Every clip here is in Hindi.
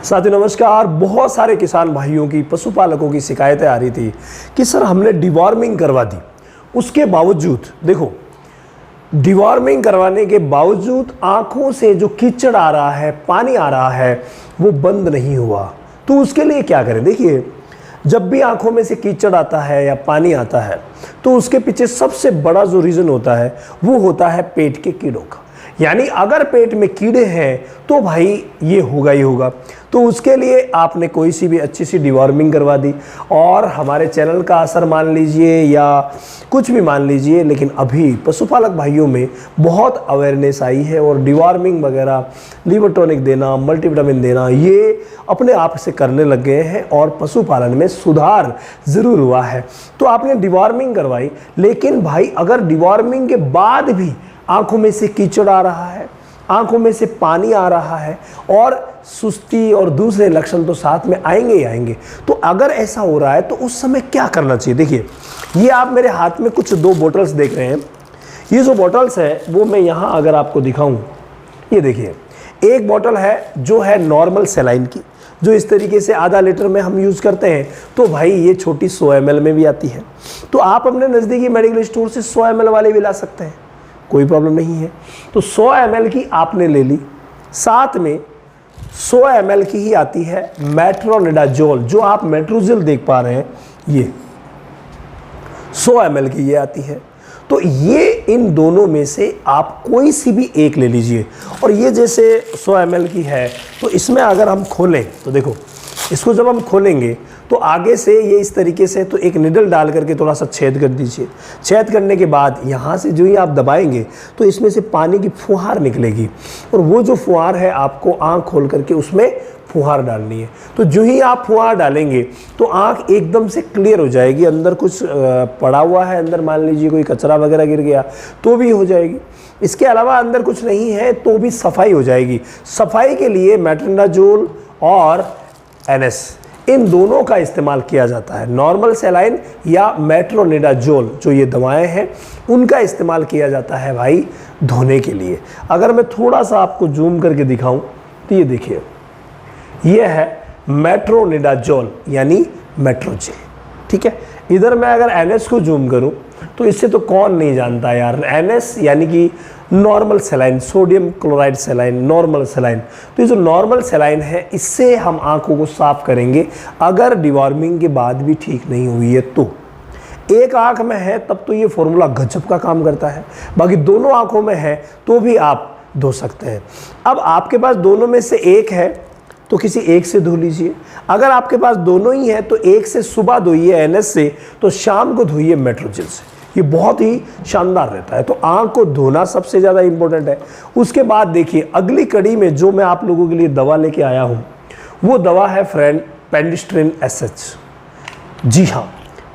साथियों नमस्कार। बहुत सारे किसान भाइयों की, पशुपालकों की शिकायतें आ रही थी कि सर हमने डिवॉर्मिंग करवा दी, उसके बावजूद देखो डिवॉर्मिंग करवाने के बावजूद आंखों से जो कीचड़ आ रहा है, पानी आ रहा है, वो बंद नहीं हुआ। तो उसके लिए क्या करें? देखिए, जब भी आंखों में से कीचड़ आता है या पानी आता है तो उसके पीछे सबसे बड़ा जो रीज़न होता है वो होता है पेट के कीड़ों का। यानी अगर पेट में कीड़े हैं तो भाई ये होगा ही होगा। तो उसके लिए आपने कोई सी भी अच्छी सी डिवॉर्मिंग करवा दी, और हमारे चैनल का असर मान लीजिए या कुछ भी मान लीजिए, लेकिन अभी पशुपालक भाइयों में बहुत अवेयरनेस आई है और डिवॉर्मिंग वगैरह, लिवर टॉनिक देना, मल्टीविटामिन देना, ये अपने आप से करने लग गए हैं और पशुपालन में सुधार ज़रूर हुआ है। तो आपने डिवॉर्मिंग करवाई, लेकिन भाई अगर डिवॉर्मिंग के बाद भी आंखों में से कीचड़ आ रहा है, आंखों में से पानी आ रहा है और सुस्ती और दूसरे लक्षण तो साथ में आएंगे ही आएंगे, तो अगर ऐसा हो रहा है तो उस समय क्या करना चाहिए? देखिए, ये आप मेरे हाथ में कुछ 2 बॉटल्स देख रहे हैं। ये जो बॉटल्स है वो मैं यहाँ अगर आपको दिखाऊं, ये देखिए, एक बॉटल है जो है नॉर्मल सलाइन की, जो इस तरीके से आधा लीटर में हम यूज़ करते हैं। तो भाई ये छोटी 100 ml में भी आती है, तो आप अपने नज़दीकी मेडिकल स्टोर से 100 ml वाले भी ला सकते हैं, कोई प्रॉब्लम नहीं है। तो 100 ml की आपने ले ली, साथ में 100 ml की ही आती है मेट्रोनिडाजोल, जो आप मेट्रोजिल देख पा रहे हैं, ये 100 ml की ये आती है। तो ये इन दोनों में से आप कोई सी भी एक ले लीजिए। और ये जैसे 100 ml की है, तो इसमें अगर हम खोलें तो देखो, इसको जब हम खोलेंगे तो आगे से ये इस तरीके से, तो एक निडल डाल करके थोड़ा सा छेद कर दीजिए। छेद करने के बाद यहाँ से जो ही आप दबाएंगे तो इसमें से पानी की फुहार निकलेगी, और वो जो फुहार है आपको आँख खोल करके उसमें फुहार डालनी है। तो जो ही आप फुहार डालेंगे तो आँख एकदम से क्लियर हो जाएगी। अंदर कुछ पड़ा हुआ है, अंदर मान लीजिए कोई कचरा वगैरह गिर गया तो भी हो जाएगी। इसके अलावा अंदर कुछ नहीं है तो भी सफाई हो जाएगी। सफाई के लिए मेट्रोनिडाजोल और NS, इन दोनों का इस्तेमाल किया जाता है। नॉर्मल सलाइन या मेट्रोनिडाजोल जो ये दवाएं हैं, उनका इस्तेमाल किया जाता है भाई धोने के लिए। अगर मैं थोड़ा सा आपको जूम करके दिखाऊं तो ये देखिए, ये है मेट्रोनिडाजोल यानी मेट्रोजेल, ठीक है। इधर मैं अगर NS को जूम करूं तो इससे तो कौन नहीं जानता यार, NS यानी कि normal saline, sodium chloride saline, normal saline. तो ये जो नॉर्मल सलाइन है, इससे हम आंखों को साफ करेंगे। अगर डिवॉर्मिंग के बाद भी ठीक नहीं हुई है तो एक आंख में है तब तो ये फॉर्मूला गजब का काम करता है, बाकी दोनों आंखों में है तो भी आप धो सकते हैं। अब आपके पास दोनों में से एक है तो किसी एक से धो लीजिए। अगर आपके पास दोनों ही है तो एक से सुबह धोइए NS से, तो शाम को धोइए मेट्रोजेल से। ये बहुत ही शानदार रहता है। तो आंख को धोना सबसे ज़्यादा इंपॉर्टेंट है। उसके बाद देखिए, अगली कड़ी में जो मैं आप लोगों के लिए दवा लेके आया हूँ वो दवा है फ्रेंड पेनिस्ट्रिन SH। जी हाँ,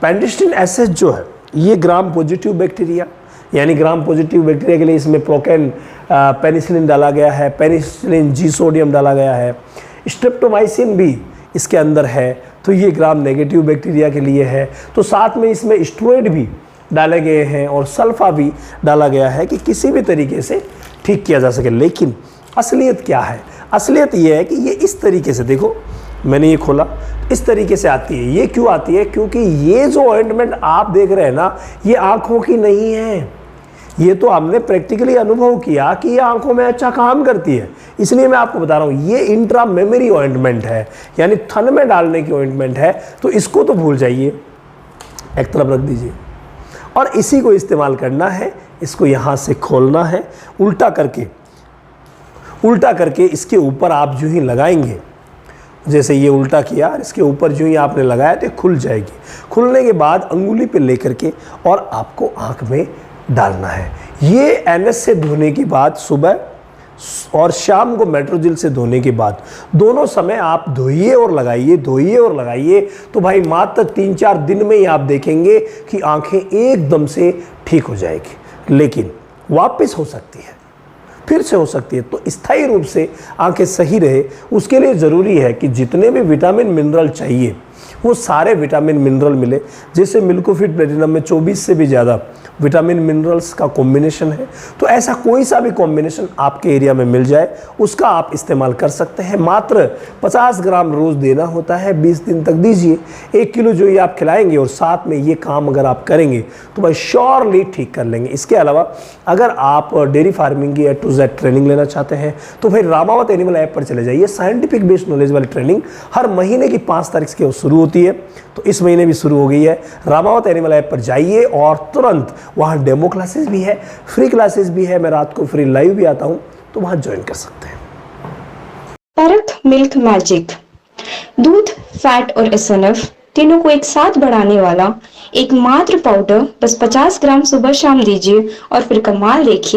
पेनिस्ट्रिन SH जो है ये ग्राम पॉजिटिव बैक्टीरिया, यानी ग्राम पॉजिटिव बैक्टीरिया के लिए इसमें प्रोकेन पेनिसिलिन डाला गया है, पेनिसिलिन G सोडियम डाला गया है, स्ट्रेप्टोमाइसिन भी इसके अंदर है, तो ये ग्राम नेगेटिव बैक्टीरिया के लिए है। तो साथ में इसमें स्टेरॉइड भी डाले गए हैं और सल्फा भी डाला गया है कि किसी भी तरीके से ठीक किया जा सके। लेकिन असलियत क्या है? असलियत ये है कि ये इस तरीके से, देखो मैंने ये खोला, इस तरीके से आती है। ये क्यों आती है? क्योंकि ये जो ऑइंटमेंट आप देख रहे हैं ना, ये आँखों की नहीं है। ये तो हमने प्रैक्टिकली अनुभव किया कि ये आंखों में अच्छा काम करती है, इसलिए मैं आपको बता रहा हूँ। ये इंट्रा मेमोरी ऑइंटमेंट है, यानी थन में डालने की ऑइंटमेंट है। तो इसको तो भूल जाइए, एक तरफ रख दीजिए, और इसी को इस्तेमाल करना है। इसको यहाँ से खोलना है, उल्टा करके इसके ऊपर आप जो ही लगाएंगे, जैसे ये उल्टा किया, इसके ऊपर जो ही आपने लगाया तो खुल जाएगी। खुलने के बाद अंगुली पे लेकर के और आपको आँख में डालना है। ये NS से धोने के बाद, सुबह और शाम को मेट्रोजिल से धोने के बाद, दोनों समय आप धोइए और लगाइए, तो भाई मात्र 3-4 दिन में ही आप देखेंगे कि आंखें एकदम से ठीक हो जाएगी। लेकिन वापस हो सकती है, फिर से हो सकती है। तो स्थायी रूप से आंखें सही रहे, उसके लिए ज़रूरी है कि जितने भी विटामिन मिनरल चाहिए वो सारे विटामिन मिनरल मिले। जैसे मिल्कोफिट प्लेटिनम में 24 से भी ज़्यादा विटामिन मिनरल्स का कॉम्बिनेशन है। तो ऐसा कोई सा भी कॉम्बिनेशन आपके एरिया में मिल जाए उसका आप इस्तेमाल कर सकते हैं। मात्र 50 ग्राम रोज़ देना होता है, 20 दिन तक दीजिए। 1 किलो जो ये आप खिलाएंगे और साथ में ये काम अगर आप करेंगे तो भाई श्योरली ठीक कर लेंगे। इसके अलावा अगर आप डेयरी फार्मिंग की A to Z ट्रेनिंग लेना चाहते हैं तो भाई रामावत एनिमल ऐप पर चले जाइए। साइंटिफिक बेस्ड नॉलेज वाली ट्रेनिंग हर महीने की 5 तारीख से शुरू होती है, तो इस महीने भी शुरू हो गई है। रामावत एनिमल ऐप पर जाइए और तुरंत वहाँ डेमो क्लासेस भी है, फ्री क्लासेस भी है, मैं रात को फ्री लाइव भी आता हूँ, तो वहाँ ज्वाइन कर सकते हैं। परथ मिल्क मैजिक, दूध, फैट और SNF तीनों को एक साथ बढ़ाने वाला एकमात्र पाउडर। बस 50 ग्राम सुबह शाम दीजिए और फिर कमाल देखिए।